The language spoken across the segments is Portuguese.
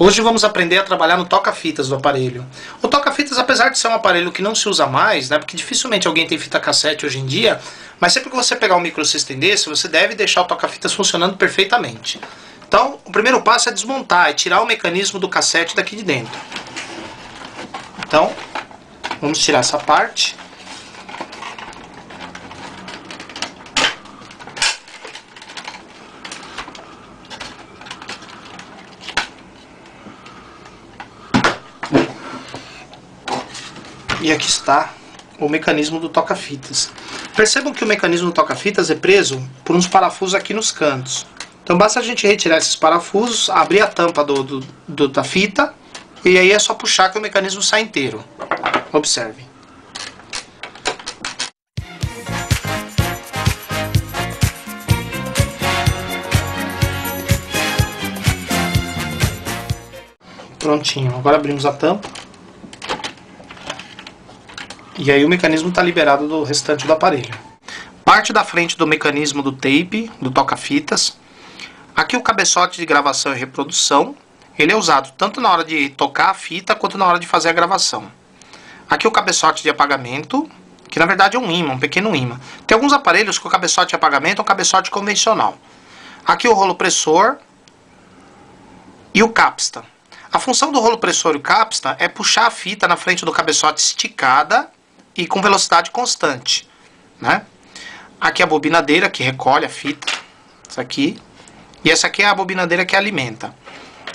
Hoje vamos aprender a trabalhar no toca-fitas do aparelho. O toca-fitas, apesar de ser um aparelho que não se usa mais, né, porque dificilmente alguém tem fita cassete hoje em dia, mas sempre que você pegar um microsystem desse, você deve deixar o toca-fitas funcionando perfeitamente. Então, o primeiro passo é desmontar, é tirar o mecanismo do cassete daqui de dentro. Então, vamos tirar essa parte. E aqui está o mecanismo do toca-fitas. Percebam que o mecanismo do toca-fitas é preso por uns parafusos aqui nos cantos. Então basta a gente retirar esses parafusos, abrir a tampa da fita, e aí é só puxar que o mecanismo sai inteiro. Observe. Prontinho, agora abrimos a tampa. E aí o mecanismo está liberado do restante do aparelho. Parte da frente do mecanismo do tape, do toca-fitas. Aqui o cabeçote de gravação e reprodução. Ele é usado tanto na hora de tocar a fita, quanto na hora de fazer a gravação. Aqui o cabeçote de apagamento, que na verdade é um ímã, um pequeno ímã. Tem alguns aparelhos que o cabeçote de apagamento é um cabeçote convencional. Aqui o rolo pressor e o capsta. A função do rolo pressor e o capsta é puxar a fita na frente do cabeçote esticada e com velocidade constante, né? Aqui a bobinadeira que recolhe a fita, essa aqui, e essa aqui é a bobinadeira que alimenta.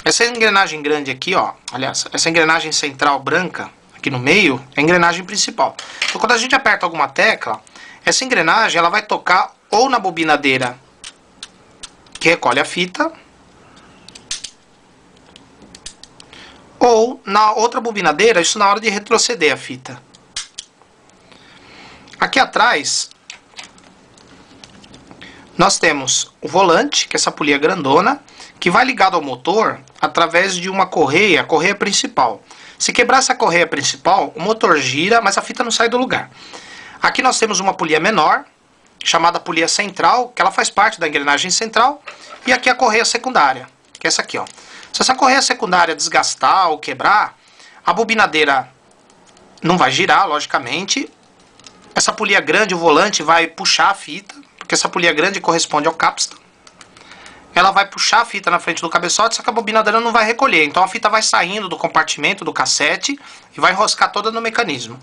Essa engrenagem grande aqui, ó, aliás, essa engrenagem central branca aqui no meio é a engrenagem principal. Então quando a gente aperta alguma tecla, essa engrenagem ela vai tocar ou na bobinadeira que recolhe a fita, ou na outra bobinadeira, isso na hora de retroceder a fita. Aqui atrás, nós temos o volante, que é essa polia grandona, que vai ligado ao motor através de uma correia, a correia principal. Se quebrar essa correia principal, o motor gira, mas a fita não sai do lugar. Aqui nós temos uma polia menor, chamada polia central, que ela faz parte da engrenagem central, e aqui a correia secundária, que é essa aqui, ó. Se essa correia secundária desgastar ou quebrar, a bobinadeira não vai girar, logicamente. Essa polia grande, o volante, vai puxar a fita, porque essa polia grande corresponde ao capsta. Ela vai puxar a fita na frente do cabeçote, só que a bobinadeira não vai recolher. Então a fita vai saindo do compartimento do cassete e vai enroscar toda no mecanismo.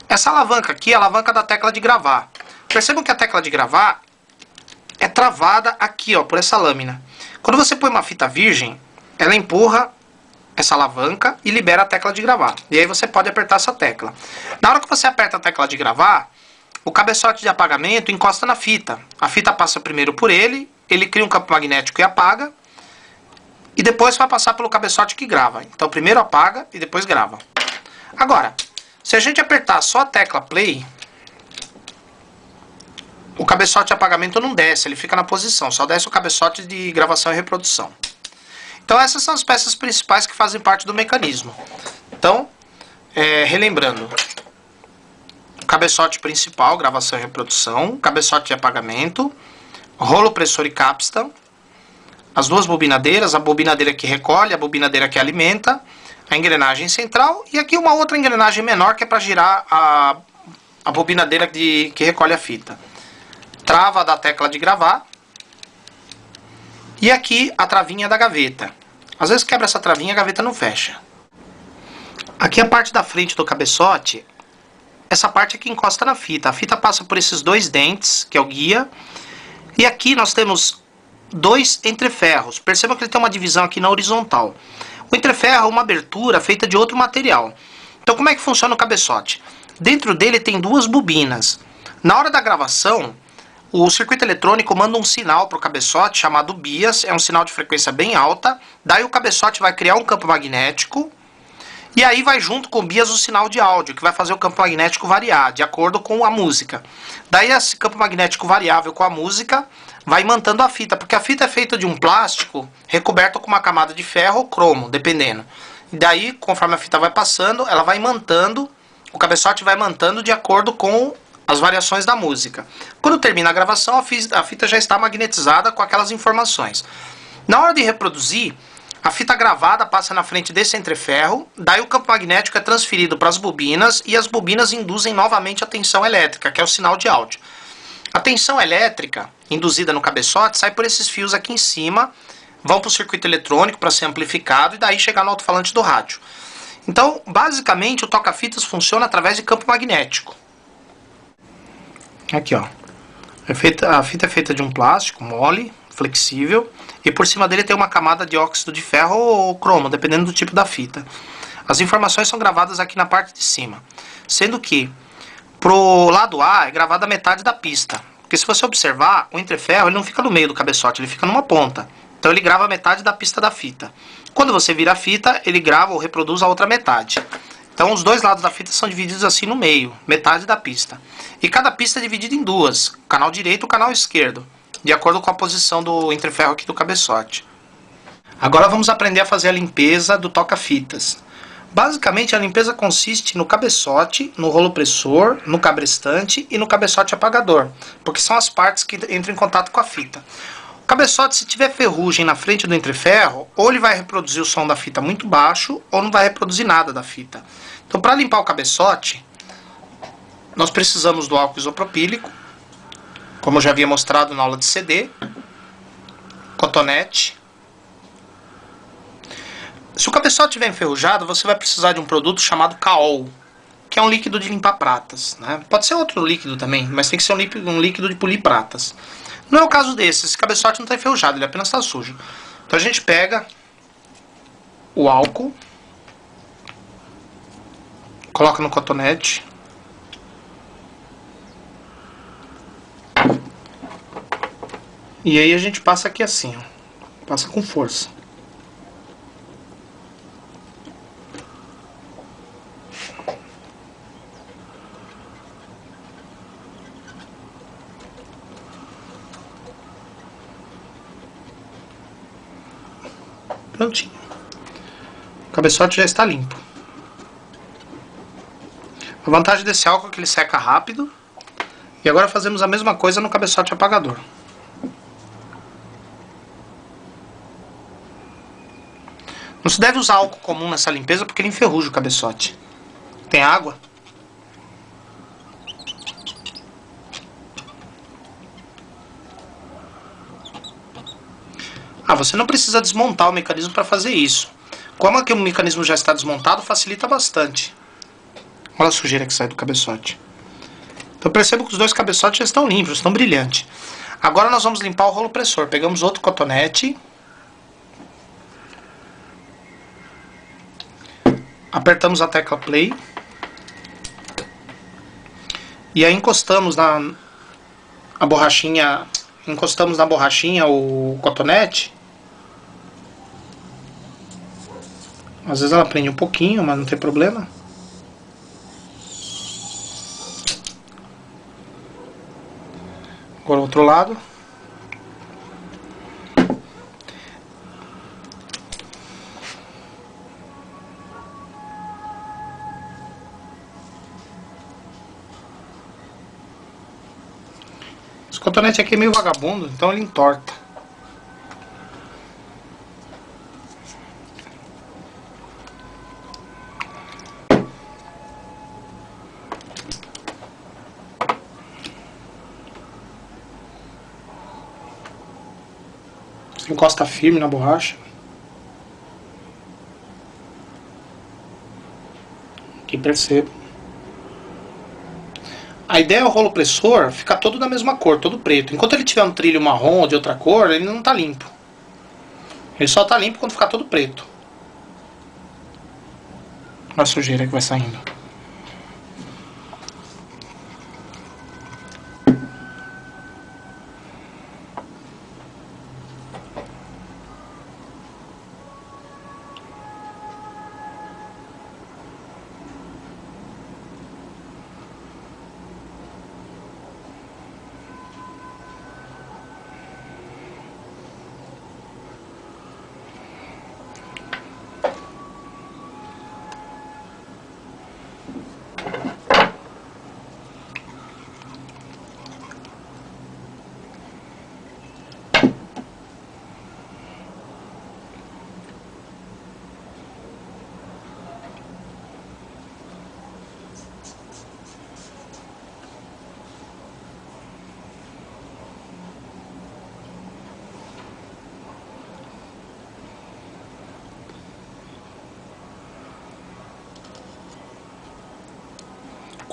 Essa alavanca aqui é a alavanca da tecla de gravar. Percebam que a tecla de gravar é travada aqui, ó, por essa lâmina. Quando você põe uma fita virgem, ela empurra essa alavanca e libera a tecla de gravar. E aí você pode apertar essa tecla. Na hora que você aperta a tecla de gravar, o cabeçote de apagamento encosta na fita. A fita passa primeiro por ele cria um campo magnético e apaga, e depois vai passar pelo cabeçote que grava. Então primeiro apaga e depois grava. Agora, se a gente apertar só a tecla play, o cabeçote de apagamento não desce, ele fica na posição, só desce o cabeçote de gravação e reprodução. Então essas são as peças principais que fazem parte do mecanismo. Então, relembrando, o cabeçote principal, gravação e reprodução, cabeçote de apagamento, rolo pressor e capsta, as duas bobinadeiras, a bobinadeira que recolhe, a bobinadeira que alimenta, a engrenagem central e aqui uma outra engrenagem menor que é para girar a bobinadeira que recolhe a fita. Trava da tecla de gravar. E aqui a travinha da gaveta. Às vezes quebra essa travinha e a gaveta não fecha. Aqui a parte da frente do cabeçote, essa parte aqui encosta na fita. A fita passa por esses dois dentes, que é o guia. E aqui nós temos dois entreferros. Perceba que ele tem uma divisão aqui na horizontal. O entreferro é uma abertura feita de outro material. Então como é que funciona o cabeçote? Dentro dele tem duas bobinas. Na hora da gravação, o circuito eletrônico manda um sinal para o cabeçote chamado bias, é um sinal de frequência bem alta. Daí o cabeçote vai criar um campo magnético e aí vai junto com o bias o sinal de áudio, que vai fazer o campo magnético variar de acordo com a música. Daí esse campo magnético variável com a música vai imantando a fita, porque a fita é feita de um plástico recoberto com uma camada de ferro ou cromo, dependendo. E daí, conforme a fita vai passando, ela vai imantando, o cabeçote vai imantando de acordo com as variações da música. Quando termina a gravação, a fita já está magnetizada com aquelas informações. Na hora de reproduzir, A fita gravada passa na frente desse entreferro, daí o campo magnético é transferido para as bobinas e as bobinas induzem novamente a tensão elétrica, que é o sinal de áudio. A tensão elétrica induzida no cabeçote sai por esses fios aqui em cima, vão para o circuito eletrônico para ser amplificado e daí chegar no alto-falante do rádio. Então, basicamente, o toca-fitas funciona através de campo magnético. Aqui, ó. A fita é feita de um plástico mole, flexível, e por cima dele tem uma camada de óxido de ferro ou cromo, dependendo do tipo da fita. As informações são gravadas aqui na parte de cima, sendo que pro lado A é gravada a metade da pista, porque se você observar, o entreferro ele não fica no meio do cabeçote, ele fica numa ponta. Então ele grava a metade da pista da fita. Quando você vira a fita, ele grava ou reproduz a outra metade. Então os dois lados da fita são divididos assim no meio, metade da pista. E cada pista é dividida em duas, o canal direito e o canal esquerdo, de acordo com a posição do entreferro aqui do cabeçote. Agora vamos aprender a fazer a limpeza do toca-fitas. Basicamente a limpeza consiste no cabeçote, no rolo pressor, no cabrestante e no cabeçote apagador, porque são as partes que entram em contato com a fita. O cabeçote, se tiver ferrugem na frente do entreferro, ou ele vai reproduzir o som da fita muito baixo, ou não vai reproduzir nada da fita. Então, para limpar o cabeçote, nós precisamos do álcool isopropílico, como eu já havia mostrado na aula de CD, cotonete. Se o cabeçote estiver enferrujado, você vai precisar de um produto chamado Kaol, que é um líquido de limpar pratas, né? Pode ser outro líquido também, mas tem que ser um líquido de polir pratas. Não é o caso desse, esse cabeçote não está enferrujado, ele apenas está sujo. Então a gente pega o álcool, coloca no cotonete, e aí a gente passa aqui assim, ó, passa com força. Prontinho. O cabeçote já está limpo. A vantagem desse álcool é que ele seca rápido. E agora fazemos a mesma coisa no cabeçote apagador. Não se deve usar álcool comum nessa limpeza porque ele enferruja o cabeçote. Tem água. Você não precisa desmontar o mecanismo para fazer isso. Como aqui o mecanismo já está desmontado, facilita bastante. Olha a sujeira que sai do cabeçote. Então percebo que os dois cabeçotes já estão limpos, estão brilhantes. Agora nós vamos limpar o rolo pressor. Pegamos outro cotonete. Apertamos a tecla play. E aí encostamos na borrachinha o cotonete. Às vezes ela prende um pouquinho, mas não tem problema. Agora o outro lado. Esse cotonete aqui é meio vagabundo, então ele entorta. Você encosta firme na borracha. Aqui percebo. A ideia é o rolo pressor ficar todo da mesma cor, todo preto. Enquanto ele tiver um trilho marrom ou de outra cor, ele não está limpo. Ele só está limpo quando ficar todo preto. Olha a sujeira que vai saindo.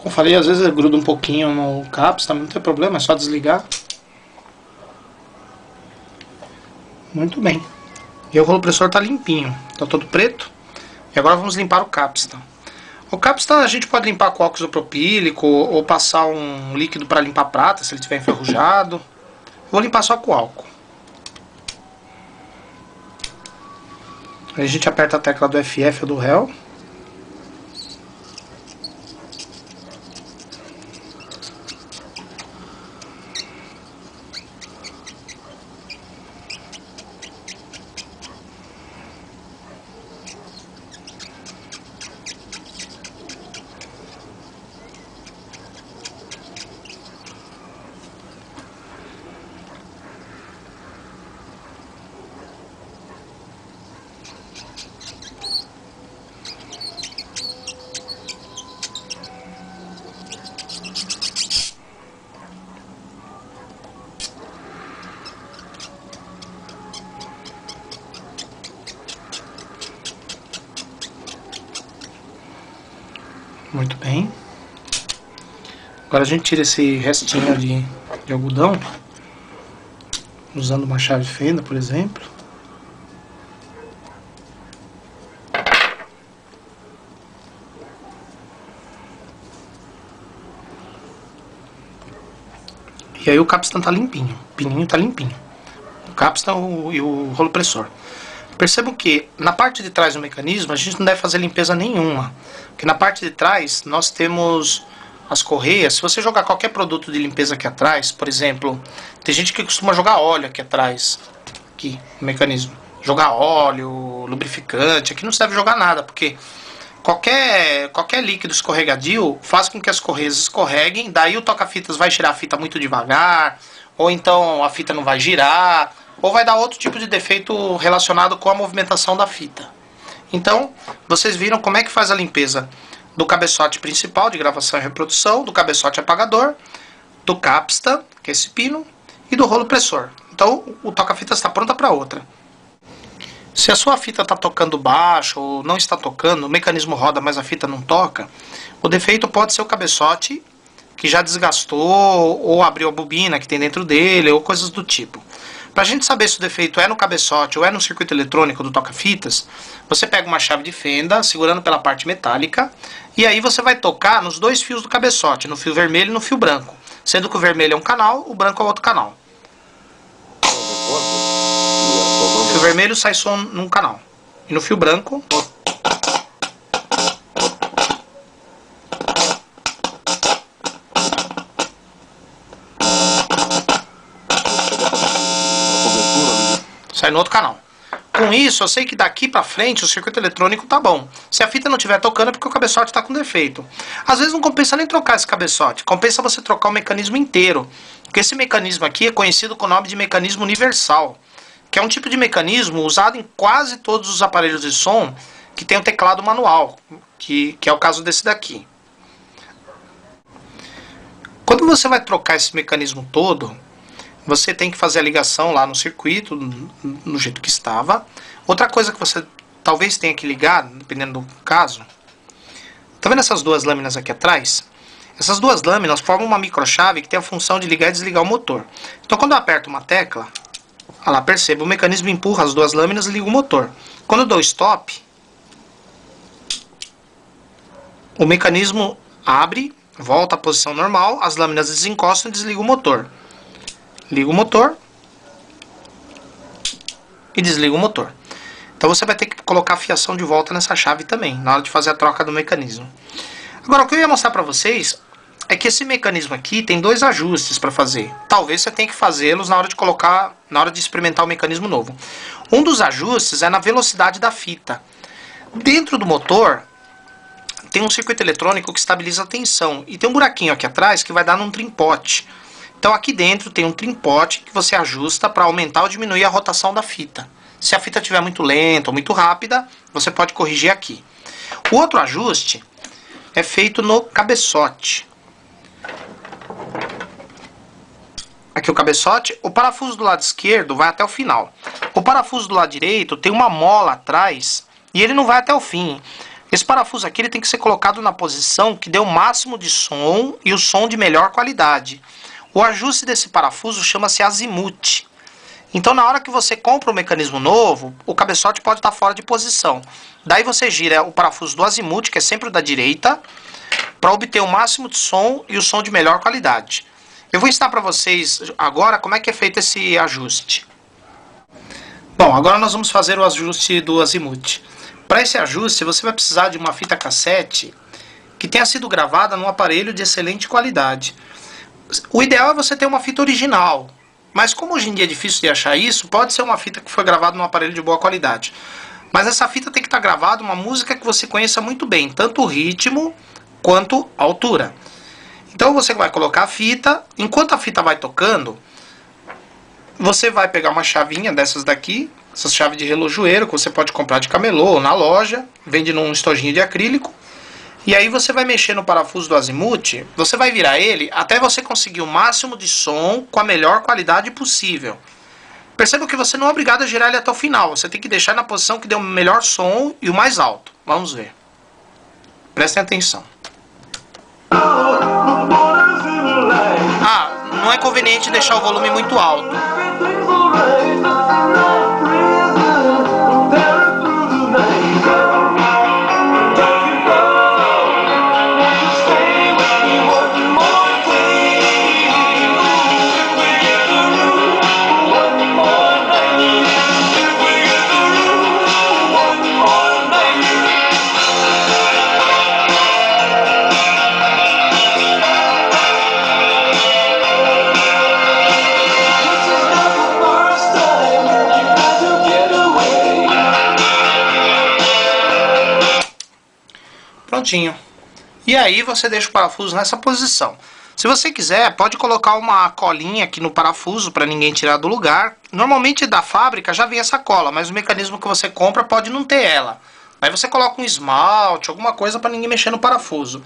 Como eu falei, às vezes gruda um pouquinho no capsta, também não tem problema, é só desligar. Muito bem. E o rolo compressor tá limpinho, tá todo preto. E agora vamos limpar o capsta. O capsta a gente pode limpar com óxido propílico ou passar um líquido para limpar a prata, se ele estiver enferrujado. Vou limpar só com álcool. Aí a gente aperta a tecla do FF ou do Hell. Muito bem. Agora a gente tira esse restinho de algodão, usando uma chave fenda, por exemplo. E aí o capstan tá limpinho, o pininho tá limpinho. O capstan e o rolo compressor. Percebam que na parte de trás do mecanismo a gente não deve fazer limpeza nenhuma. Porque na parte de trás nós temos as correias. Se você jogar qualquer produto de limpeza aqui atrás, por exemplo, tem gente que costuma jogar óleo aqui atrás, aqui no mecanismo. Jogar óleo, lubrificante, aqui não serve jogar nada, porque qualquer líquido escorregadio faz com que as correias escorreguem, daí o toca-fitas vai tirar a fita muito devagar, ou então a fita não vai girar, ou vai dar outro tipo de defeito relacionado com a movimentação da fita. Então, vocês viram como é que faz a limpeza do cabeçote principal de gravação e reprodução, do cabeçote apagador, do capstan, que é esse pino, e do rolo compressor. Então, o toca-fitas está pronta para outra. Se a sua fita está tocando baixo ou não está tocando, o mecanismo roda, mas a fita não toca, o defeito pode ser o cabeçote, que já desgastou, ou abriu a bobina que tem dentro dele, ou coisas do tipo. Para a gente saber se o defeito é no cabeçote ou é no circuito eletrônico do toca-fitas, você pega uma chave de fenda, segurando pela parte metálica, e aí você vai tocar nos dois fios do cabeçote, no fio vermelho e no fio branco. Sendo que o vermelho é um canal, o branco é outro canal. No fio vermelho sai som num canal. E no fio branco... sai no outro canal. Com isso, eu sei que daqui pra frente o circuito eletrônico tá bom. Se a fita não estiver tocando é porque o cabeçote tá com defeito. Às vezes não compensa nem trocar esse cabeçote. Compensa você trocar o mecanismo inteiro. Porque esse mecanismo aqui é conhecido com o nome de mecanismo universal. Que é um tipo de mecanismo usado em quase todos os aparelhos de som que tem um teclado manual. Que é o caso desse daqui. Quando você vai trocar esse mecanismo todo... você tem que fazer a ligação lá no circuito, no jeito que estava. Outra coisa que você talvez tenha que ligar, dependendo do caso. Tá vendo essas duas lâminas aqui atrás? Essas duas lâminas formam uma microchave que tem a função de ligar e desligar o motor. Então quando eu aperto uma tecla, olha lá, perceba, o mecanismo empurra as duas lâminas e liga o motor. Quando eu dou stop, o mecanismo abre, volta à posição normal, as lâminas desencostam e desliga o motor. Liga o motor e desliga o motor. Então você vai ter que colocar a fiação de volta nessa chave também, na hora de fazer a troca do mecanismo. Agora, o que eu ia mostrar para vocês é que esse mecanismo aqui tem dois ajustes para fazer. Talvez você tenha que fazê-los na hora de colocar, na hora de experimentar o mecanismo novo. Um dos ajustes é na velocidade da fita. Dentro do motor tem um circuito eletrônico que estabiliza a tensão e tem um buraquinho aqui atrás que vai dar num trim-pot. Então aqui dentro tem um trim-pot que você ajusta para aumentar ou diminuir a rotação da fita. Se a fita estiver muito lenta ou muito rápida, você pode corrigir aqui. O outro ajuste é feito no cabeçote. Aqui o cabeçote, o parafuso do lado esquerdo vai até o final. O parafuso do lado direito tem uma mola atrás e ele não vai até o fim. Esse parafuso aqui ele tem que ser colocado na posição que dê o máximo de som e o som de melhor qualidade. O ajuste desse parafuso chama-se azimuth. Então, na hora que você compra um mecanismo novo, o cabeçote pode estar fora de posição. Daí você gira o parafuso do azimuth, que é sempre o da direita, para obter o máximo de som e o som de melhor qualidade. Eu vou ensinar para vocês agora como é que é feito esse ajuste. Bom, agora nós vamos fazer o ajuste do azimuth. Para esse ajuste, você vai precisar de uma fita cassete que tenha sido gravada num aparelho de excelente qualidade. O ideal é você ter uma fita original, mas como hoje em dia é difícil de achar isso, pode ser uma fita que foi gravada num aparelho de boa qualidade. Mas essa fita tem que estar gravada uma música que você conheça muito bem, tanto o ritmo quanto a altura. Então você vai colocar a fita, enquanto a fita vai tocando, você vai pegar uma chavinha dessas daqui, essas chaves de relojoeiro que você pode comprar de camelô ou na loja, vende num estojinho de acrílico. E aí você vai mexer no parafuso do azimuth, você vai virar ele até você conseguir o máximo de som com a melhor qualidade possível. Perceba que você não é obrigado a girar ele até o final, você tem que deixar na posição que dê o melhor som e o mais alto. Vamos ver. Prestem atenção. Ah, não é conveniente deixar o volume muito alto. Prontinho. E aí você deixa o parafuso nessa posição. Se você quiser, pode colocar uma colinha aqui no parafuso para ninguém tirar do lugar. Normalmente da fábrica já vem essa cola, mas o mecanismo que você compra pode não ter ela. Aí você coloca um esmalte, alguma coisa para ninguém mexer no parafuso.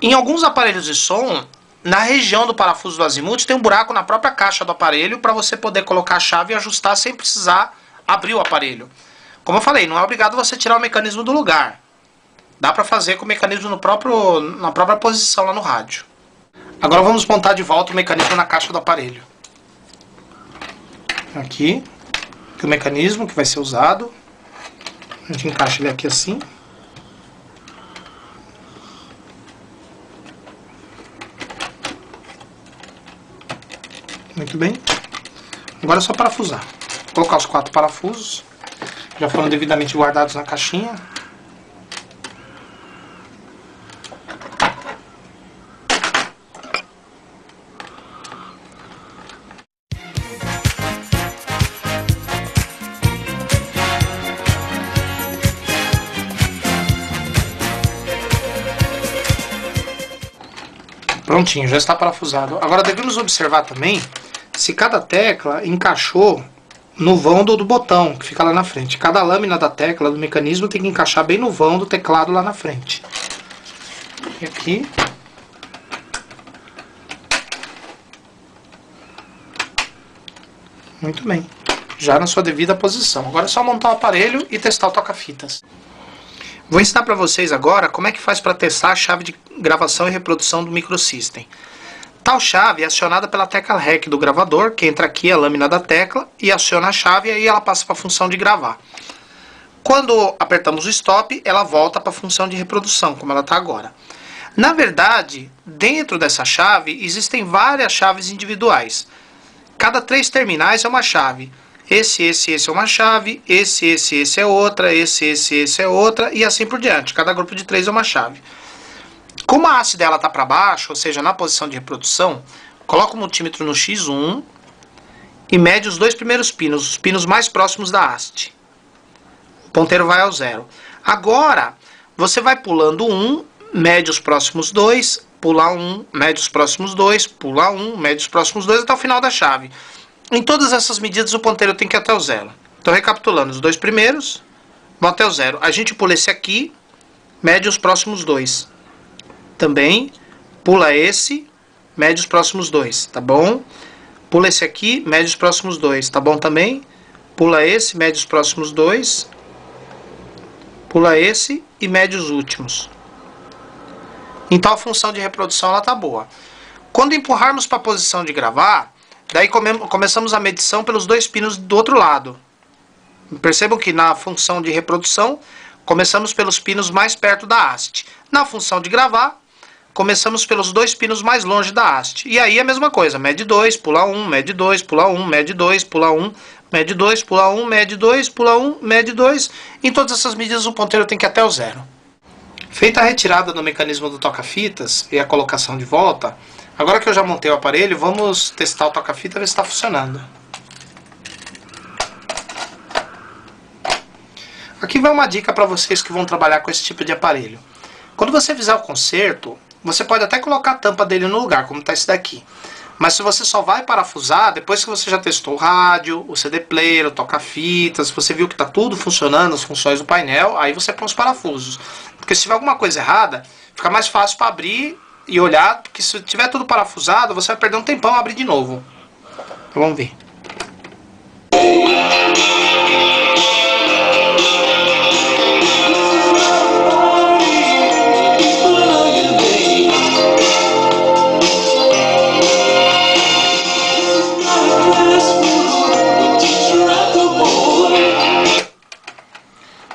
Em alguns aparelhos de som, na região do parafuso do azimuth tem um buraco na própria caixa do aparelho para você poder colocar a chave e ajustar sem precisar abrir o aparelho. Como eu falei, não é obrigado você tirar o mecanismo do lugar. Dá para fazer com o mecanismo na própria posição lá no rádio. Agora vamos montar de volta o mecanismo na caixa do aparelho. Aqui o mecanismo que vai ser usado. A gente encaixa ele aqui assim. Muito bem. Agora é só parafusar. Vou colocar os 4 parafusos. Já foram devidamente guardados na caixinha. Prontinho, já está parafusado. Agora devemos observar também se cada tecla encaixou no vão do botão, que fica lá na frente. Cada lâmina da tecla do mecanismo tem que encaixar bem no vão do teclado lá na frente. E aqui. Muito bem. Já na sua devida posição. Agora é só montar o aparelho e testar o toca-fitas. Vou ensinar para vocês agora como é que faz para testar a chave de gravação e reprodução do microsystem. Tal chave é acionada pela tecla REC do gravador, que entra aqui a lâmina da tecla e aciona a chave e aí ela passa para a função de gravar. Quando apertamos o stop, ela volta para a função de reprodução, como ela está agora. Na verdade, dentro dessa chave existem várias chaves individuais. Cada 3 terminais é uma chave. Esse é uma chave, esse é outra, esse é outra, e assim por diante. Cada grupo de 3 é uma chave. Como a haste dela está para baixo, ou seja, na posição de reprodução, coloca o multímetro no X1 e mede os 2 primeiros pinos, os pinos mais próximos da haste. O ponteiro vai ao 0. Agora, você vai pulando 1, mede os próximos 2, pula 1, mede os próximos 2, pula 1, mede os próximos 2, até o final da chave. Em todas essas medidas o ponteiro tem que ir até o 0. Então recapitulando, os 2 primeiros vão até o 0. A gente pula esse aqui, mede os próximos 2. Também pula esse, mede os próximos 2, tá bom? Pula esse aqui, mede os próximos 2, tá bom também? Pula esse, mede os próximos 2. Pula esse e mede os últimos. Então a função de reprodução ela tá boa. Quando empurrarmos para a posição de gravar, daí começamos a medição pelos dois pinos do outro lado. Percebam que na função de reprodução, começamos pelos pinos mais perto da haste. Na função de gravar, começamos pelos dois pinos mais longe da haste. E aí a mesma coisa, mede 2, pula 1, mede 2, pula 1, mede 2, pula 1, mede 2, pula 1, mede 2, pula 1, mede 2. Em todas essas medidas o ponteiro tem que ir até o 0. Feita a retirada do mecanismo do toca-fitas e a colocação de volta, agora que eu já montei o aparelho, vamos testar o toca-fita e ver se está funcionando. Aqui vai uma dica para vocês que vão trabalhar com esse tipo de aparelho. Quando você fizer o conserto, você pode até colocar a tampa dele no lugar, como está esse daqui. Mas se você só vai parafusar, depois que você já testou o rádio, o CD player, o toca-fitas, você viu que está tudo funcionando, as funções do painel, aí você põe os parafusos. Porque se tiver alguma coisa errada, fica mais fácil para abrir e olhar, porque se tiver tudo parafusado, você vai perder um tempão a abrir de novo. Então vamos ver.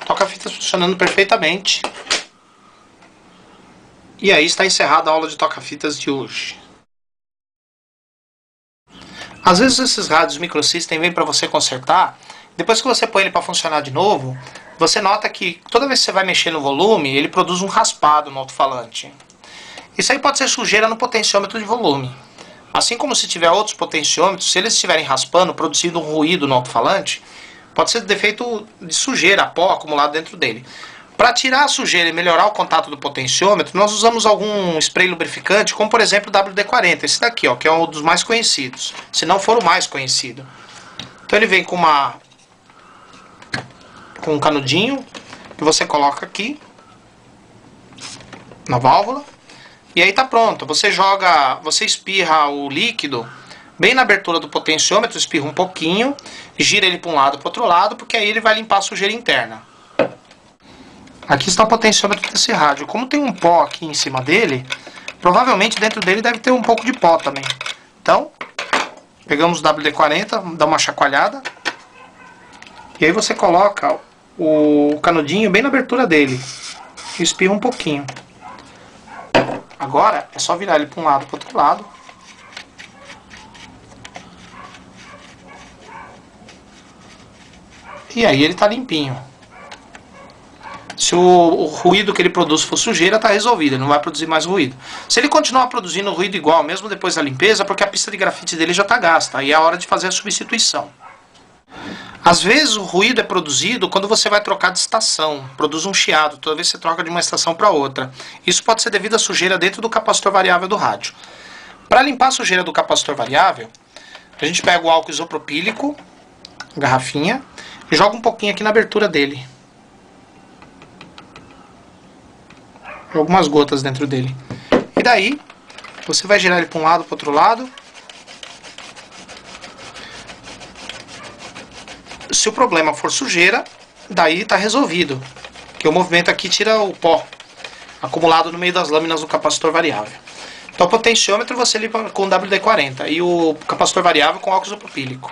Toca-fitas funcionando perfeitamente. E aí está encerrada a aula de toca-fitas de hoje. Às vezes esses rádios microsystem vêm para você consertar, depois que você põe ele para funcionar de novo, você nota que toda vez que você vai mexer no volume, ele produz um raspado no alto-falante. Isso aí pode ser sujeira no potenciômetro de volume. Assim como se tiver outros potenciômetros, se eles estiverem raspando, produzindo um ruído no alto-falante, pode ser defeito de sujeira, pó acumulado dentro dele. Para tirar a sujeira e melhorar o contato do potenciômetro, nós usamos algum spray lubrificante, como por exemplo o WD-40, esse daqui, ó, que é um dos mais conhecidos, se não for o mais conhecido. Então ele vem com um canudinho, que você coloca aqui, na válvula, e aí tá pronto. Você espirra o líquido bem na abertura do potenciômetro, espirra um pouquinho, gira ele para um lado e para o outro lado, porque aí ele vai limpar a sujeira interna. Aqui está o potenciômetro desse rádio. Como tem um pó aqui em cima dele, provavelmente dentro dele deve ter um pouco de pó também. Então, pegamos o WD-40, dá uma chacoalhada, e aí você coloca o canudinho bem na abertura dele, e espirra um pouquinho. Agora é só virar ele para um lado e para o outro lado. E aí ele está limpinho. Se o ruído que ele produz for sujeira, está resolvido, ele não vai produzir mais ruído. Se ele continuar produzindo ruído igual, mesmo depois da limpeza, porque a pista de grafite dele já está gasta, aí é a hora de fazer a substituição. Às vezes o ruído é produzido quando você vai trocar de estação, produz um chiado, toda vez que você troca de uma estação para outra. Isso pode ser devido à sujeira dentro do capacitor variável do rádio. Para limpar a sujeira do capacitor variável, a gente pega o álcool isopropílico, garrafinha, e joga um pouquinho aqui na abertura dele. Algumas gotas dentro dele. E daí, você vai girar ele para um lado, para o outro lado. Se o problema for sujeira, daí está resolvido. Que o movimento aqui tira o pó acumulado no meio das lâminas do capacitor variável. Então o potenciômetro você limpa com WD-40 e o capacitor variável com álcool isopropílico.